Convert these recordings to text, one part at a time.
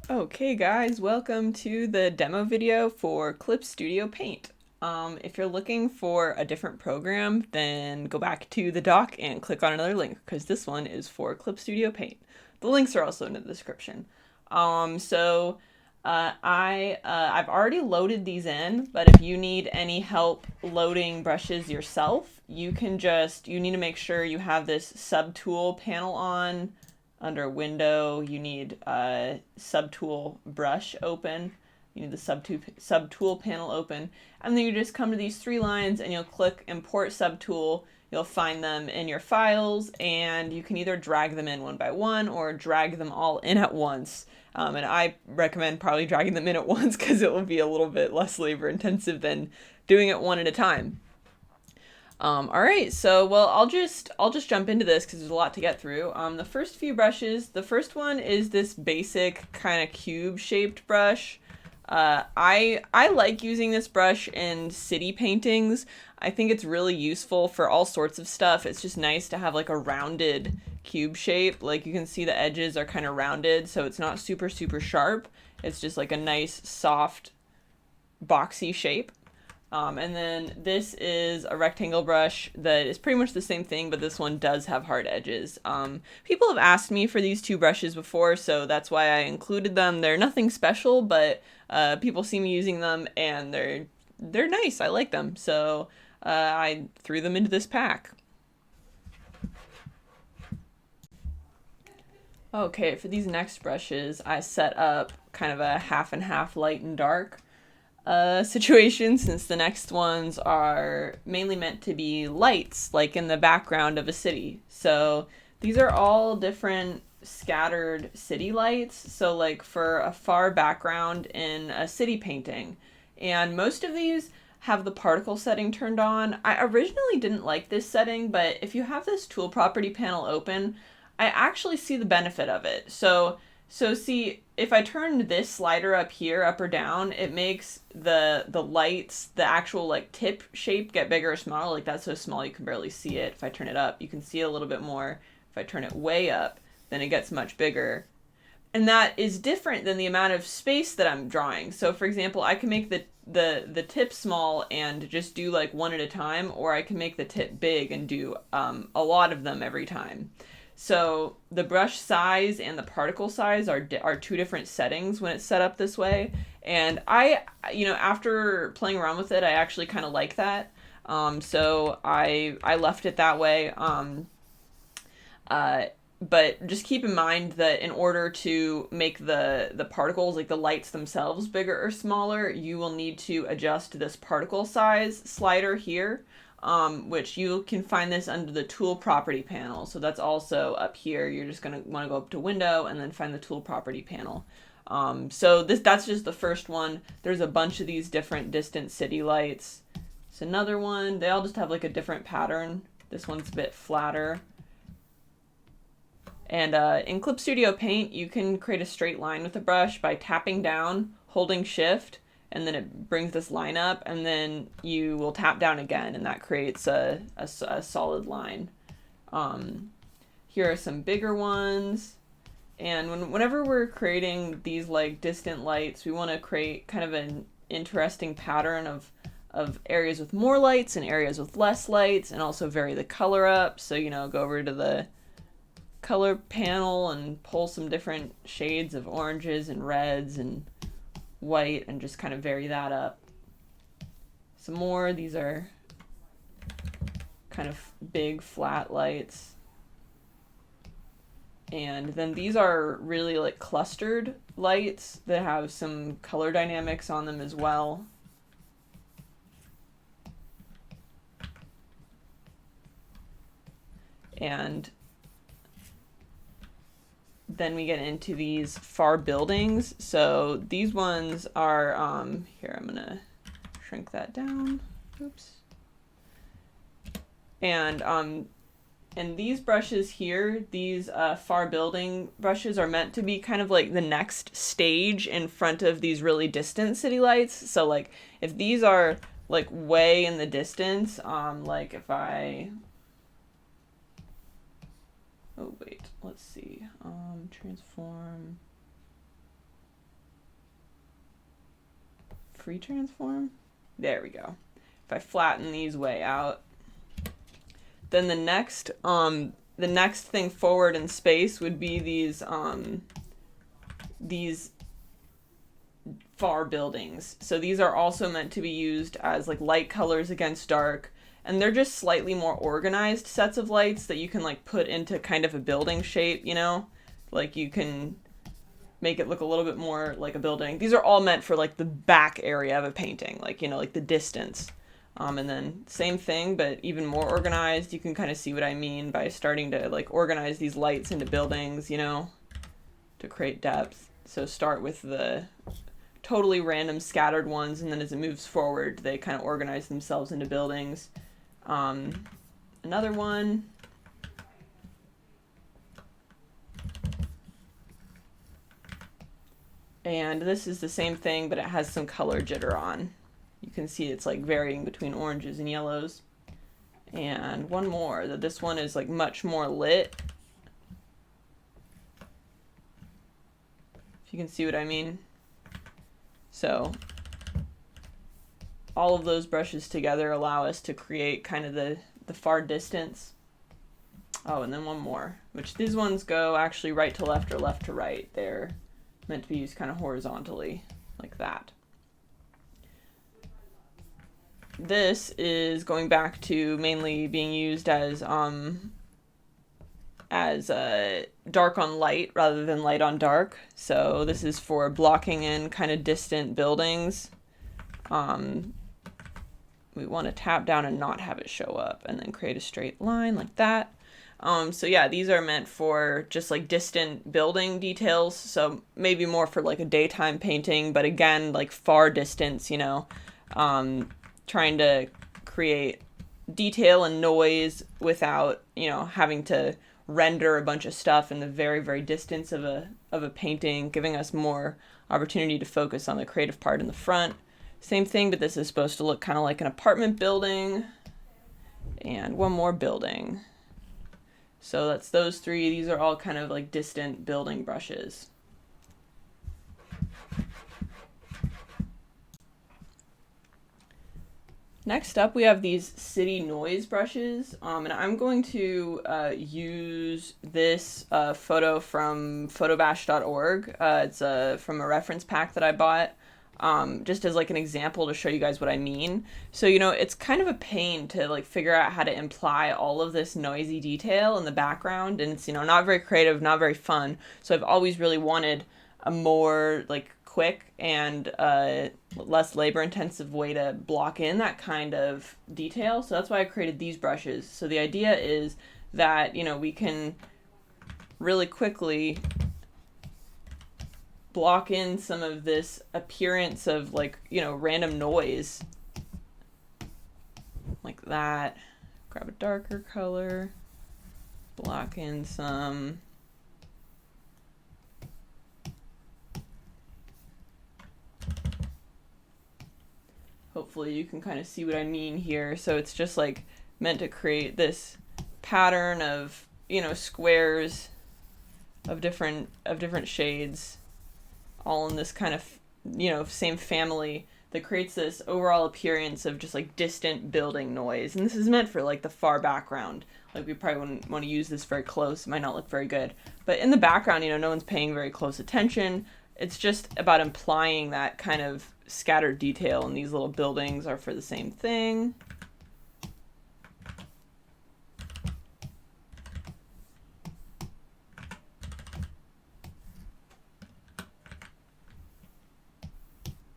Okay guys, welcome to the demo video for Clip Studio Paint. If you're looking for a different program, then go back to the doc and click on another link because this one is for Clip Studio Paint. The links are also in the description. I've already loaded these in, but if you need any help loading brushes yourself, you need to make sure you have this subtool panel on. Under window, you need subtool brush open. You need the subtool panel open. And then you just come to these three lines and you'll click import subtool. You'll find them in your files and you can either drag them in one by one or drag them all in at once. And I recommend probably dragging them in at once because it will be a little bit less labor intensive than doing it one at a time. All right, so I'll just jump into this because there's a lot to get through. The first few brushes, the first one is this basic kind of cube shaped brush. I like using this brush in city paintings. I think it's really useful for all sorts of stuff. It's just nice to have like a rounded cube shape. Like you can see the edges are kind of rounded, so it's not super sharp. It's just like a nice soft boxy shape. And then this is a rectangle brush that is pretty much the same thing, but this one does have hard edges. People have asked me for these two brushes before, so that's why I included them. They're nothing special, but people see me using them and they're nice. I like them, so I threw them into this pack. Okay, for these next brushes, I set up kind of a half and half light and dark situation, since the next ones are mainly meant to be lights, like in the background of a city. So these are all different scattered city lights, so like for a far background in a city painting. And most of these have the particle setting turned on. I originally didn't like this setting, but if you have this tool property panel open, I actually see the benefit of it. So see, if I turn this slider up here, up or down, it makes the lights, the actual like tip shape get bigger or smaller. Like that's so small you can barely see it. If I turn it up, you can see it a little bit more. If I turn it way up, then it gets much bigger. And that is different than the amount of space that I'm drawing. So for example, I can make the tip small and just do like one at a time, or I can make the tip big and do a lot of them every time. So the brush size and the particle size are two different settings when it's set up this way. And after playing around with it, I actually kind of like that. So I left it that way. But just keep in mind that in order to make the particles, like the lights themselves, bigger or smaller, you will need to adjust this particle size slider here. Which you can find this under the tool property panel. So that's also up here. You're just going to want to go up to window and then find the tool property panel. So that's just the first one. There's a bunch of these different distant city lights. It's another one. They all just have like a different pattern. This one's a bit flatter. And in Clip Studio Paint, you can create a straight line with the brush by tapping down, holding shift, and then it brings this line up, and then you will tap down again, and that creates a solid line. Here are some bigger ones, and whenever we're creating these like distant lights, we want to create kind of an interesting pattern of areas with more lights and areas with less lights, and also vary the color up. So go over to the color panel and pull some different shades of oranges and reds and white and just kind of vary that up. Some more, these are kind of big flat lights. And then these are really like clustered lights that have some color dynamics on them as well. And then we get into these far buildings. So these ones are, here, I'm gonna shrink that down. Oops. And these brushes here, these far building brushes are meant to be kind of like the next stage in front of these really distant city lights. So like if these are like way in the distance, like if oh wait, let's see, transform. free transform? There we go. If I flatten these way out, then the next thing forward in space would be these far buildings. So these are also meant to be used as like light colors against dark, and they're just slightly more organized sets of lights that you can like put into kind of a building shape, you know? Like you can make it look a little bit more like a building. These are all meant for like the back area of a painting, like, you know, like the distance. And then same thing, but even more organized. You can kind of see what I mean by starting to like organize these lights into buildings, you know, to create depth. So start with the totally random scattered ones, and then as it moves forward, they kind of organize themselves into buildings. Another one. And this is the same thing, but it has some color jitter on. You can see it's like varying between oranges and yellows. And one more, that this one is like much more lit. If you can see what I mean. So all of those brushes together allow us to create kind of the far distance. Oh, and then one more, which these ones go actually right to left or left to right. They're meant to be used kind of horizontally like that. This is going back to mainly being used as dark on light rather than light on dark. So this is for blocking in kind of distant buildings. We want to tap down and not have it show up, and then create a straight line like that. So yeah, these are meant for just like distant building details. So maybe more for like a daytime painting, but again, like far distance, you know, trying to create detail and noise without, you know, having to render a bunch of stuff in the very, very distance of a painting, giving us more opportunity to focus on the creative part in the front. Same thing, but this is supposed to look kind of like an apartment building. And one more building. So that's those three. These are all kind of like distant building brushes. Next up, we have these city noise brushes, and I'm going to use this photo from photobash.org. It's from a reference pack that I bought, just as like an example to show you guys what I mean. So, you know, it's kind of a pain to like figure out how to imply all of this noisy detail in the background, and it's, you know, not very creative, not very fun. So I've always really wanted a more like quick and less labor intensive way to block in that kind of detail. So that's why I created these brushes. So the idea is that, you know, we can really quickly block in some of this appearance of like, you know, random noise like that. Grab a darker color, block in some. Hopefully you can kind of see what I mean here. So it's just like meant to create this pattern of, you know, squares of different shades, all in this kind of, you know, same family, that creates this overall appearance of just like distant building noise. And this is meant for like the far background. Like we probably wouldn't want to use this very close. It might not look very good. But in the background, you know, no one's paying very close attention. It's just about implying that kind of scattered detail, and these little buildings are for the same thing.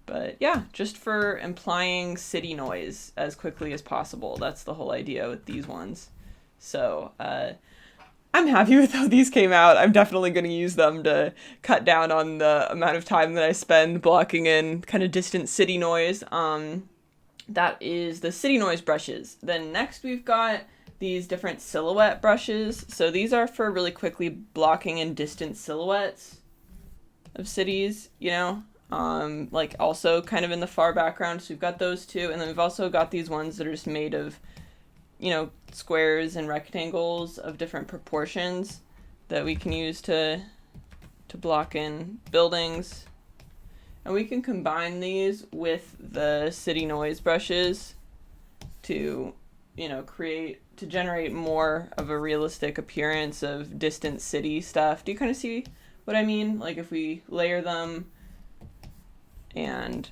But yeah, just for implying city noise as quickly as possible. That's the whole idea with these ones. So I'm happy with how these came out. I'm definitely going to use them to cut down on the amount of time that I spend blocking in kind of distant city noise. That is the city noise brushes. Then next we've got these different silhouette brushes. So these are for really quickly blocking in distant silhouettes of cities, you know, like also kind of in the far background. So we've got those two. And then we've also got these ones that are just made of, you know, squares and rectangles of different proportions that we can use to block in buildings. And we can combine these with the city noise brushes to, to generate more of a realistic appearance of distant city stuff. Do you kind of see what I mean? Like if we layer them and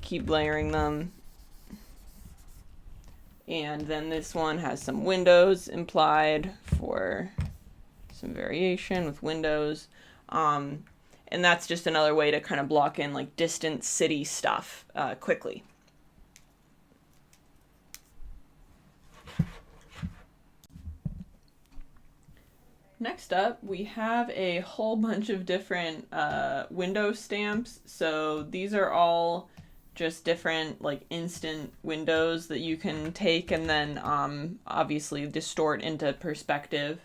keep layering them. And then this one has some windows implied for some variation with windows. And that's just another way to kind of block in like distant city stuff quickly. Next up, we have a whole bunch of different window stamps. So these are all just different like instant windows that you can take and then obviously distort into perspective.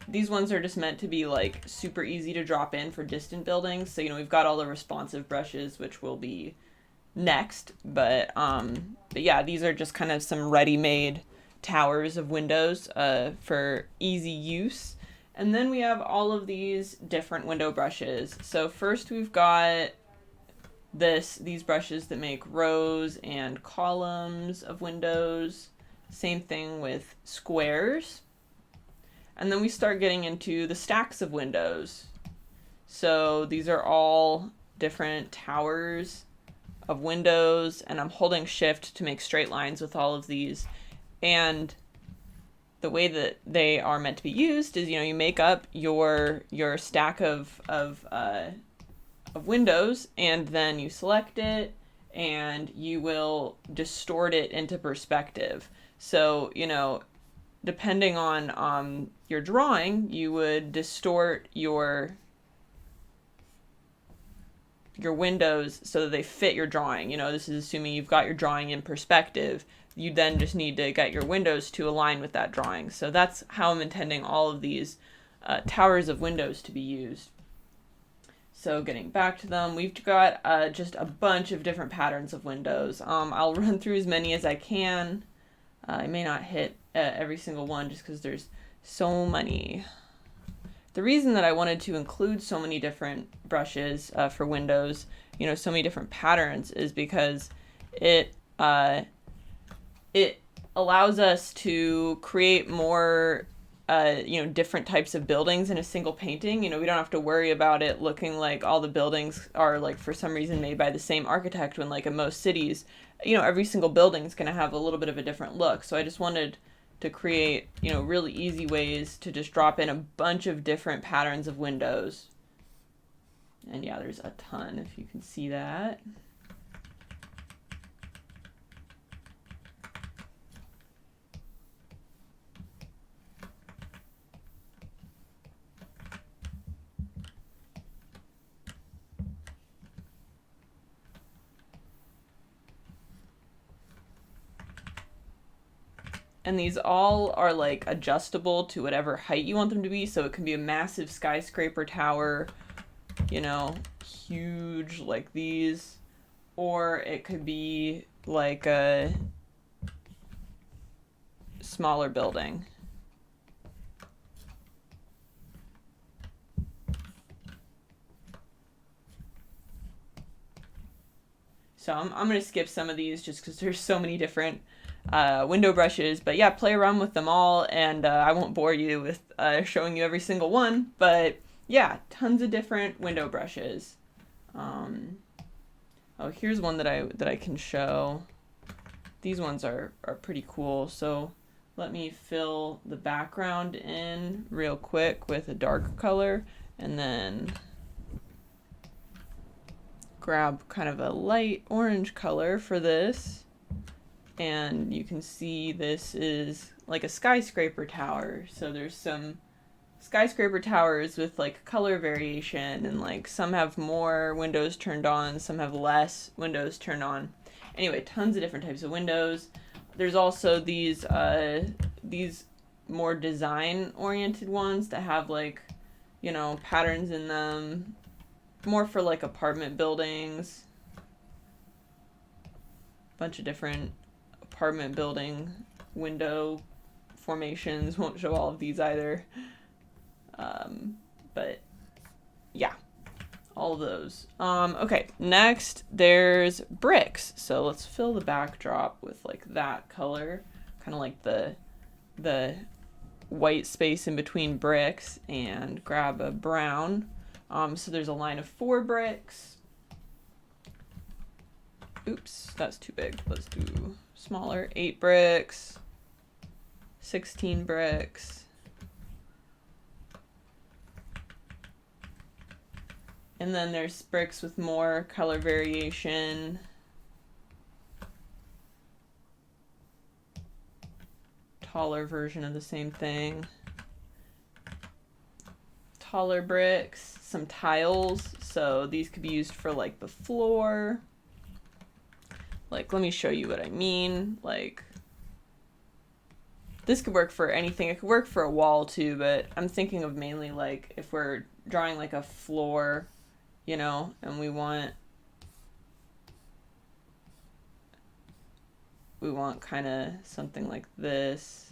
These ones are just meant to be like super easy to drop in for distant buildings. So, we've got all the responsive brushes, which will be next. But yeah, these are just kind of some ready-made towers of windows for easy use. And then we have all of these different window brushes. So first we've got these brushes that make rows and columns of windows. Same thing with squares. And then we start getting into the stacks of windows. So these are all different towers of windows, and I'm holding shift to make straight lines with all of these. And the way that they are meant to be used is, you make up your stack of windows, and then you select it, and you will distort it into perspective. So, depending on your drawing, you would distort your windows so that they fit your drawing. This is assuming you've got your drawing in perspective. You then just need to get your windows to align with that drawing. So that's how I'm intending all of these towers of windows to be used. So getting back to them, we've got just a bunch of different patterns of windows. I'll run through as many as I can. I may not hit every single one just because there's so many. The reason that I wanted to include so many different brushes for windows, so many different patterns, is because it allows us to create more different types of buildings in a single painting. We don't have to worry about it looking like all the buildings are like for some reason made by the same architect, when like in most cities, every single building is going to have a little bit of a different look. So I just wanted to create, really easy ways to just drop in a bunch of different patterns of windows. And yeah, there's a ton, if you can see that. And these all are like adjustable to whatever height you want them to be. So it can be a massive skyscraper tower, huge like these, or it could be like a smaller building. So I'm going to skip some of these just because there's so many different window brushes. But yeah, play around with them all, and I won't bore you with showing you every single one. But yeah, tons of different window brushes. Oh, here's one that I can show. These ones are pretty cool. So let me fill the background in real quick with a dark color, and then grab kind of a light orange color for this. And you can see this is like a skyscraper tower. So there's some skyscraper towers with like color variation, and like some have more windows turned on, some have less windows turned on. Anyway, tons of different types of windows. There's also these more design oriented ones that have like, patterns in them, more for like apartment buildings. Bunch of different apartment building window formations. Won't show all of these either. But yeah, all all those. Okay, next there's bricks. So let's fill the backdrop with like that color, kind of like the white space in between bricks, and grab a brown. So there's a line of 4 bricks. Oops, that's too big. Let's do smaller. 8 bricks, 16 bricks. And then there's bricks with more color variation. Taller version of the same thing. Taller bricks, some tiles. So these could be used for like the floor. Like, let me show you what I mean. Like, this could work for anything. It could work for a wall too, but I'm thinking of mainly like if we're drawing like a floor, you know, and we want kind of something like this.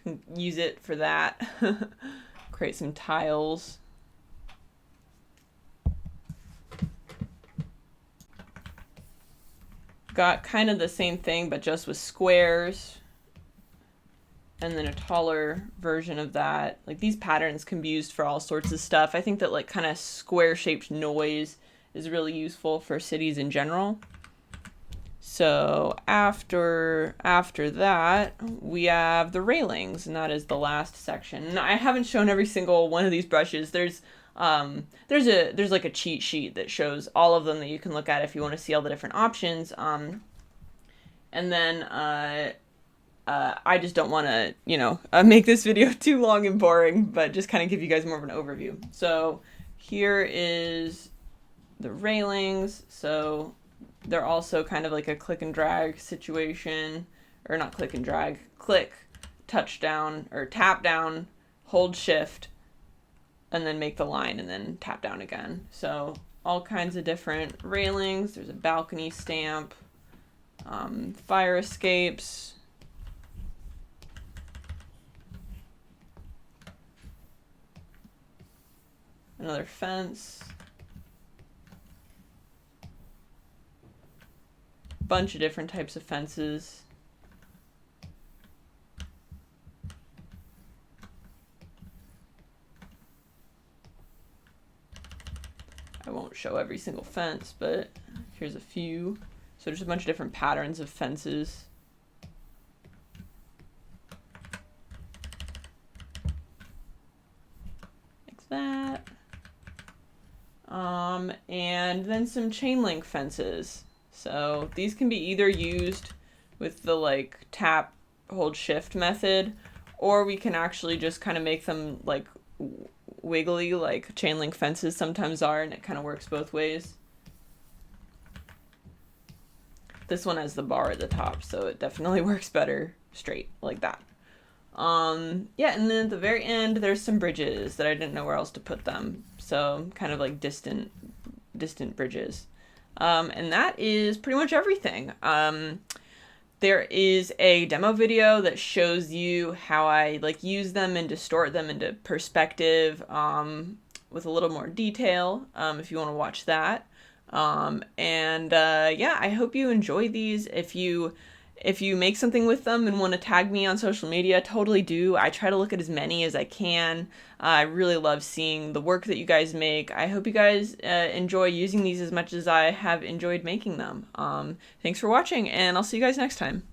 Can use it for that. Create some tiles. Got kind of the same thing, but just with squares. And then a taller version of that. Like, these patterns can be used for all sorts of stuff. I think that like kind of square shaped noise is really useful for cities in general. So after that, we have the railings, and that is the last section. Now, I haven't shown every single one of these brushes. There's like a cheat sheet that shows all of them that you can look at if you want to see all the different options. And then I just don't want to, you know, make this video too long and boring, but just kind of give you guys more of an overview. So here is the railings. So they're also kind of like a click and drag situation, or not click and drag, click, touch down, or tap down, hold shift, and then make the line, and then tap down again. So all kinds of different railings. There's a balcony stamp, fire escapes, another fence, bunch of different types of fences. I won't show every single fence, but here's a few. So there's a bunch of different patterns of fences. Like that. And then some chain link fences. So these can be either used with the like tap, hold shift method, or we can actually just kind of make them like wiggly like chain link fences sometimes are, and it kind of works both ways. This one has the bar at the top, so it definitely works better straight like that. Yeah, and then at the very end there's some bridges that I didn't know where else to put them, so kind of like distant bridges. And that is pretty much everything. There is a demo video that shows you how I like use them and distort them into perspective, with a little more detail, if you want to watch that. Yeah, I hope you enjoy these. If you make something with them and want to tag me on social media, totally do. I try to look at as many as I can. I really love seeing the work that you guys make. I hope you guys enjoy using these as much as I have enjoyed making them. Thanks for watching, and I'll see you guys next time.